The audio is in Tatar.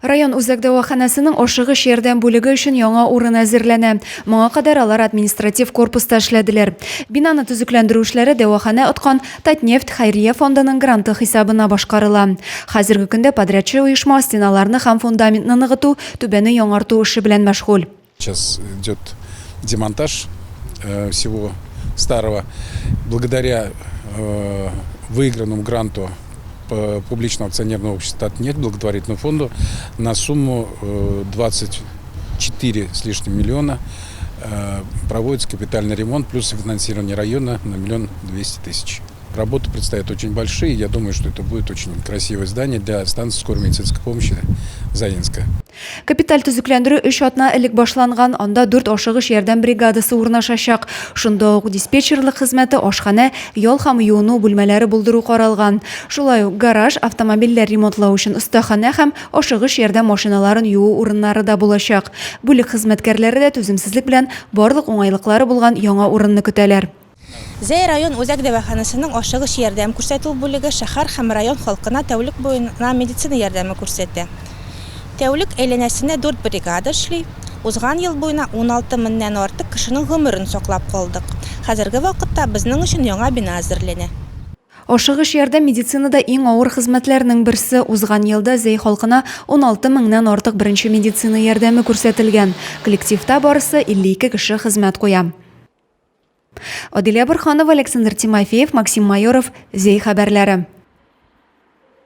Район үзәк дәваханасының ашыгыш ярдәм бүлеге өчен яңа урын әзерләнә. Моңа кадәр алар административ корпуста эшләделәр. Бинаны төзекләндерү эшләре дәвахана откан Татнефть хәйрия фондының гранты хисабына башкарыла. Хәзерге көндә подрядчы оешма стеналарны һәм фундаментны ныгыту, түбәне яңарту эше белән мәшгуль. Сейчас идет демонтаж всего старого. Благодаря выигранному гранту публичного акционерного общества «Татнефть» благотворительному фонду на сумму 24 с лишним миллиона проводится капитальный ремонт плюс финансирование района на 1 200 000. Работы предстоят очень большие. Я думаю, что это будет очень красивое здание для станции скорой медицинской помощи Заинска. Капиталь төзекләндерү 3 атна элек башланган, анда 4 ашыгыш ярдәм бригадасы урнашачак. Шунда ук диспетчерлык хезмәте, ашхана, ял һәм юыну бүлмәләре булдыру каралган. Шулай ук гараж, автомобильләр ремонтлау өчен остахана һәм ашыгыш ярдәм машиналарын юу урыннары да булачак. Бүлек хезмәткәрләре дә түземсезлек белән барлык уңайлыклары булган яңа урынны көтәләр. Зәй район үзәк дәваханасының ашыгыш ярдәм күрсәтү бүлеге шәһәр һәм район халкына тәүлек буена медицина ярдәме күрсәтә. Тәүлек әйләнәсенә 4 бригада эшли. Узган ел буена 16 меңнән артык кешенең гомерен саклап калдык. Хәзерге вакытта безнең өчен яңа бина әзерләнә. Ашыгыш ярдәм медицинада иң авыр хезмәтләрнең берсе. Узган елда Зәй халкына 16 меңнән артык беренче медицина ярдәме күрсәтелгән. Коллективта барысы 52 кеше хезмәт куя. Адилия Борханова, Александр Тимофеев, Максим Майоров, Зәй хәбәрләре.